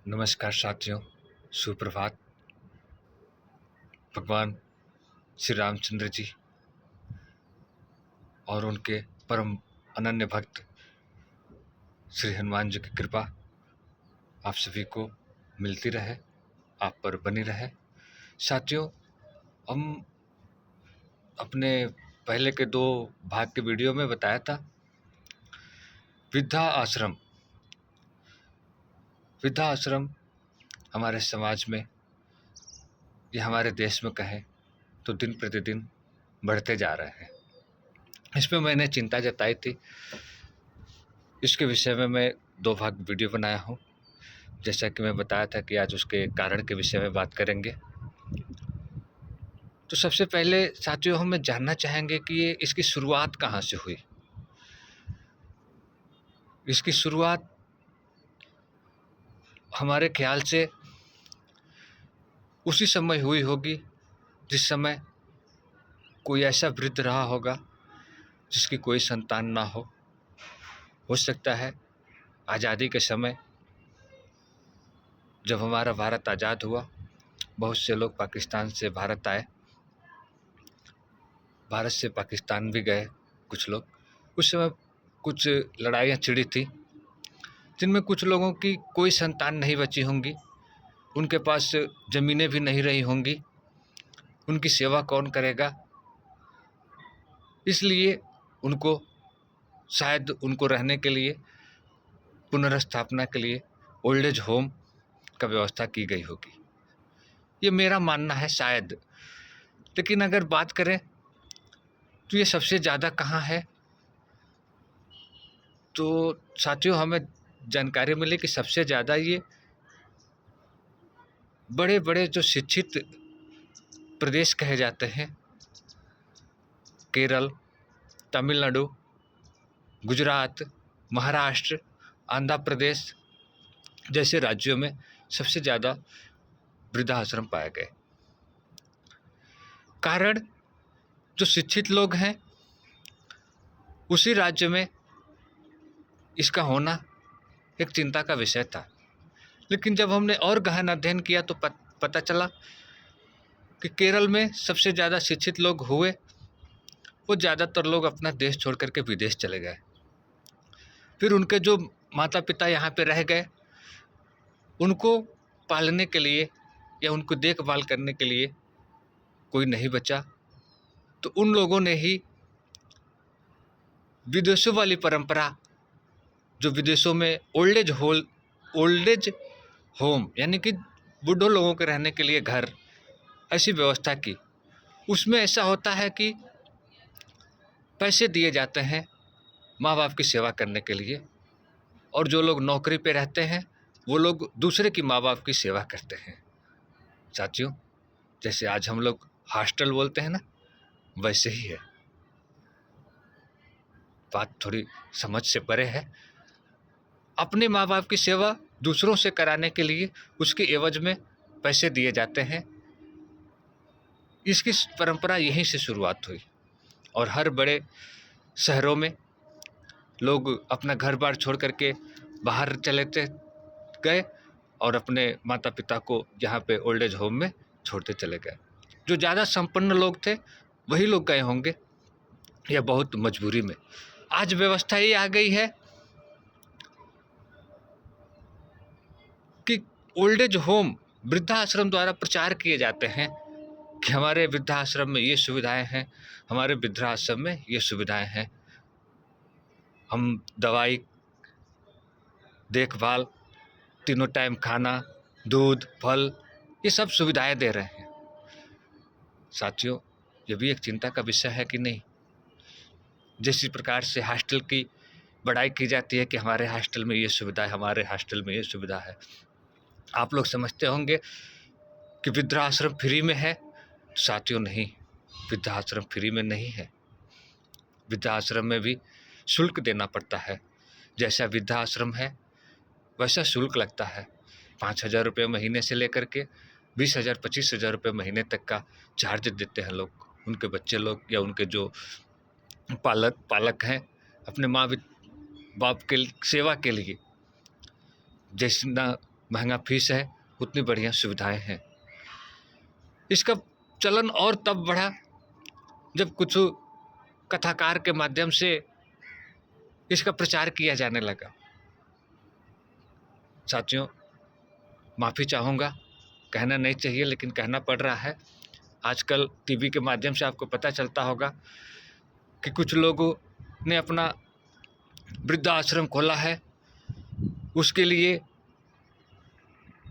नमस्कार साथियों, सुप्रभात। भगवान श्री रामचंद्र जी और उनके परम अनन्य भक्त श्री हनुमान जी की कृपा आप सभी को मिलती रहे, आप पर बनी रहे। साथियों, हम अपने पहले के 2 भाग के वीडियो में बताया था वृद्धा आश्रम हमारे समाज में या हमारे देश में कहें तो दिन प्रतिदिन बढ़ते जा रहे हैं। इसमें मैंने चिंता जताई थी। इसके विषय में मैं 2 भाग वीडियो बनाया हूँ। जैसा कि मैं बताया था कि आज उसके कारण के विषय में बात करेंगे। तो सबसे पहले साथियों, हम जानना चाहेंगे कि इसकी शुरुआत कहाँ से हुई। इसकी शुरुआत हमारे ख्याल से उसी समय हुई होगी जिस समय कोई ऐसा वृद्ध रहा होगा जिसकी कोई संतान ना हो सकता है आज़ादी के समय जब हमारा भारत आज़ाद हुआ, बहुत से लोग पाकिस्तान से भारत आए, भारत से पाकिस्तान भी गए कुछ लोग। उस समय कुछ लड़ाइयाँ छिड़ी थी जिनमें कुछ लोगों की कोई संतान नहीं बची होंगी, उनके पास ज़मीनें भी नहीं रही होंगी, उनकी सेवा कौन करेगा। इसलिए उनको शायद उनको रहने के लिए, पुनर्स्थापना के लिए ओल्ड एज होम का व्यवस्था की गई होगी। ये मेरा मानना है शायद। लेकिन अगर बात करें तो ये सबसे ज़्यादा कहाँ है, तो साथियों हमें जानकारी मिली कि सबसे ज़्यादा ये बड़े बड़े जो शिक्षित प्रदेश कहे जाते हैं, केरल, तमिलनाडु, गुजरात, महाराष्ट्र, आंध्र प्रदेश जैसे राज्यों में सबसे ज़्यादा वृद्धाश्रम पाए गए। कारण जो शिक्षित लोग हैं उसी राज्य में इसका होना एक चिंता का विषय था। लेकिन जब हमने और गहन अध्ययन किया तो पता चला कि केरल में सबसे ज़्यादा शिक्षित लोग हुए, वो ज़्यादातर लोग अपना देश छोड़ करके विदेश चले गए। फिर उनके जो माता पिता यहाँ पे रह गए, उनको पालने के लिए या उनको देखभाल करने के लिए कोई नहीं बचा, तो उन लोगों ने ही विदेशों वाली परंपरा, जो विदेशों में ओल्ड एज होम यानी कि बूढ़ों लोगों के रहने के लिए घर, ऐसी व्यवस्था की। उसमें ऐसा होता है कि पैसे दिए जाते हैं माँ बाप की सेवा करने के लिए, और जो लोग नौकरी पे रहते हैं वो लोग दूसरे की माँ बाप की सेवा करते हैं। साथियों, जैसे आज हम लोग हॉस्टल बोलते हैं ना, वैसे ही है। बात थोड़ी समझ से परे है। अपने माँ बाप की सेवा दूसरों से कराने के लिए उसके एवज में पैसे दिए जाते हैं। इसकी परंपरा यहीं से शुरुआत हुई और हर बड़े शहरों में लोग अपना घर बार छोड़ करके बाहर चले गए और अपने माता पिता को यहाँ पे ओल्ड एज होम में छोड़ते चले गए। जो ज़्यादा संपन्न लोग थे वही लोग गए होंगे, या बहुत मजबूरी में। आज व्यवस्था ये आ गई है कि ओल्ड एज होम वृद्धाश्रम द्वारा प्रचार किए जाते हैं कि हमारे वृद्धाश्रम में ये सुविधाएं हैं, हमारे वृद्धाश्रम में ये सुविधाएं हैं। हम दवाई, देखभाल, तीनों टाइम खाना, दूध, फल, ये सब सुविधाएं दे रहे हैं। साथियों, ये भी एक चिंता का विषय है कि नहीं। जिस प्रकार से हॉस्टल की बड़ाई की जाती है कि हमारे हॉस्टल में ये सुविधा है, हमारे हॉस्टल में ये सुविधा है, आप लोग समझते होंगे कि वृद्धाश्रम फ्री में है। साथियों नहीं, वृद्धाश्रम फ्री में नहीं है। वृद्धाश्रम में भी शुल्क देना पड़ता है। जैसा वृद्धाश्रम है वैसा शुल्क लगता है। 5,000 रुपये महीने से लेकर के 20,000 25,000 रुपये महीने तक का चार्ज देते हैं लोग, उनके बच्चे लोग या उनके जो पालक हैं अपने माँ बाप के सेवा के लिए। जितना महंगा फीस है उतनी बढ़िया सुविधाएं हैं। इसका चलन और तब बढ़ा जब कुछ कथाकार के माध्यम से इसका प्रचार किया जाने लगा। साथियों, माफ़ी चाहूँगा, कहना नहीं चाहिए लेकिन कहना पड़ रहा है। आजकल टीवी के माध्यम से आपको पता चलता होगा कि कुछ लोगों ने अपना वृद्धाश्रम खोला है। उसके लिए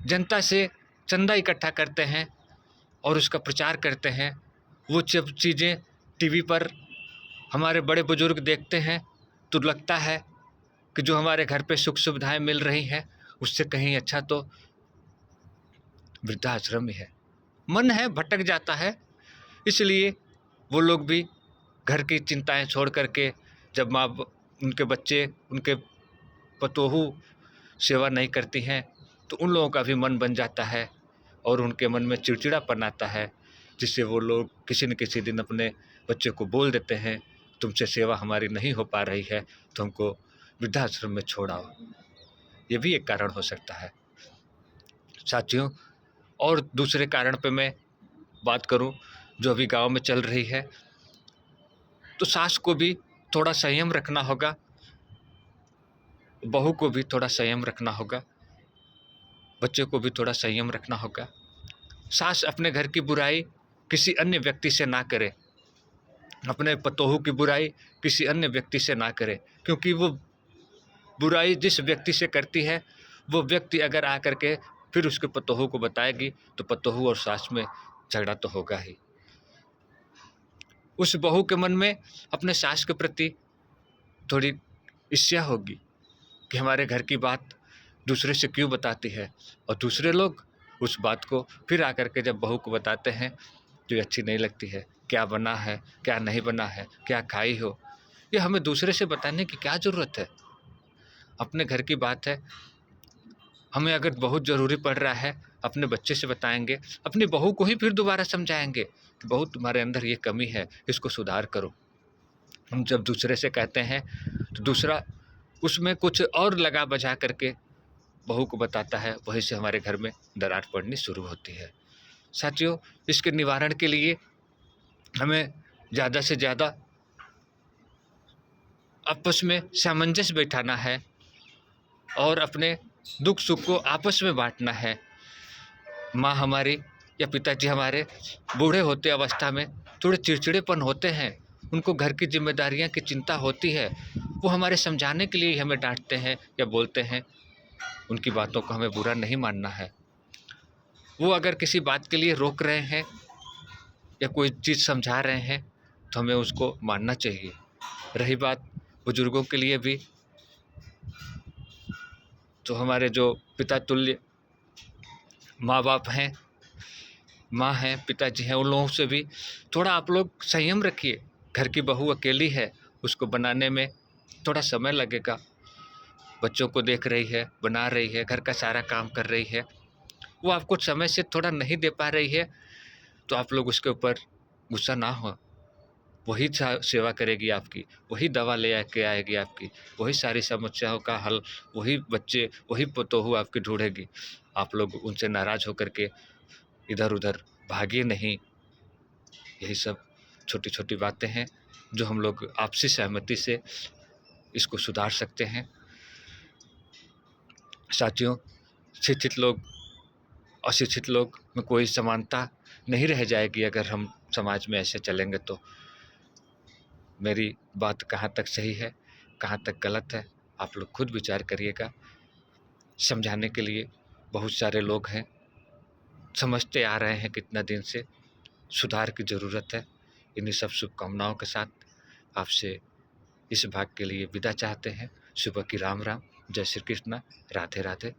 जनता से चंदा इकट्ठा करते हैं और उसका प्रचार करते हैं। वो सब चीज़ें टीवी पर हमारे बड़े बुजुर्ग देखते हैं तो लगता है कि जो हमारे घर पे सुख सुविधाएं मिल रही हैं उससे कहीं अच्छा तो वृद्धाश्रम ही है। मन है भटक जाता है, इसलिए वो लोग भी घर की चिंताएं छोड़ करके जब उनके बच्चे, उनके पतोहू सेवा नहीं करती हैं तो उन लोगों का भी मन बन जाता है और उनके मन में चिड़चिड़ापन आता है, जिससे वो लोग किसी न किसी दिन अपने बच्चे को बोल देते हैं, तुमसे सेवा हमारी नहीं हो पा रही है तो हमको वृद्धाश्रम में छोड़ आओ। ये भी एक कारण हो सकता है। साथियों, और दूसरे कारण पे मैं बात करूं जो अभी गांव में चल रही है, तो सास को भी थोड़ा संयम रखना होगा, बहू को भी थोड़ा संयम रखना होगा, बच्चे को भी थोड़ा संयम रखना होगा। सास अपने घर की बुराई किसी अन्य व्यक्ति से ना करे, अपने पतोहू की बुराई किसी अन्य व्यक्ति से ना करे, क्योंकि वो बुराई जिस व्यक्ति से करती है वो व्यक्ति अगर आकर के फिर उसके पतोहू को बताएगी तो पतोहू और सास में झगड़ा तो होगा ही। उस बहू के मन में अपने सास के प्रति थोड़ी ईर्ष्या होगी कि हमारे घर की बात दूसरे से क्यों बताती है, और दूसरे लोग उस बात को फिर आकर के जब बहू को बताते हैं तो ये अच्छी नहीं लगती है। क्या बना है, क्या नहीं बना है, क्या खाई हो, ये हमें दूसरे से बताने की क्या ज़रूरत है। अपने घर की बात है, हमें अगर बहुत ज़रूरी पड़ रहा है अपने बच्चे से बताएंगे, अपनी बहू को ही फिर दोबारा समझाएंगे कि बहू तुम्हारे अंदर ये कमी है, इसको सुधार करो। हम जब दूसरे से कहते हैं तो दूसरा उसमें कुछ और लगा बजा करके बहू को बताता है, वहीं से हमारे घर में दरार पड़नी शुरू होती है। साथियों, इसके निवारण के लिए हमें ज़्यादा से ज़्यादा आपस में सामंजस्य बैठाना है और अपने दुख सुख को आपस में बांटना है। माँ हमारी या पिताजी हमारे बूढ़े होते अवस्था में थोड़े चिड़चिड़ेपन होते हैं, उनको घर की जिम्मेदारियाँ की चिंता होती है, वो हमारे समझाने के लिए हमें डांटते हैं या बोलते हैं। उनकी बातों को हमें बुरा नहीं मानना है। वो अगर किसी बात के लिए रोक रहे हैं या कोई चीज़ समझा रहे हैं तो हमें उसको मानना चाहिए। रही बात बुजुर्गों के लिए भी, तो हमारे जो पिता तुल्य माँ बाप हैं, माँ हैं, पिताजी हैं, उन लोगों से भी थोड़ा आप लोग संयम रखिए। घर की बहू अकेली है, उसको बनाने में थोड़ा समय लगेगा। बच्चों को देख रही है, बना रही है, घर का सारा काम कर रही है, वो आपको समय से थोड़ा नहीं दे पा रही है तो आप लोग उसके ऊपर गुस्सा ना हो। वही सेवा करेगी आपकी, वही दवा ले आके आएगी आपकी, वही सारी समस्याओं का हल, वही बच्चे, वही पतोहू आपकी ढूंढेगी। आप लोग उनसे नाराज़ होकर के इधर उधर भागिए नहीं। यही सब छोटी छोटी बातें हैं जो हम लोग आपसी सहमति से इसको सुधार सकते हैं। साथियों, शिक्षित लोग अशिक्षित लोग में कोई समानता नहीं रह जाएगी अगर हम समाज में ऐसे चलेंगे तो। मेरी बात कहाँ तक सही है, कहाँ तक गलत है, आप लोग खुद विचार करिएगा। समझाने के लिए बहुत सारे लोग हैं, समझते आ रहे हैं कितना दिन से, सुधार की ज़रूरत है। इन्हीं सब शुभकामनाओं के साथ आपसे इस भाग के लिए विदा चाहते हैं। सुबह की राम राम, जय श्री कृष्णा, राधे राधे।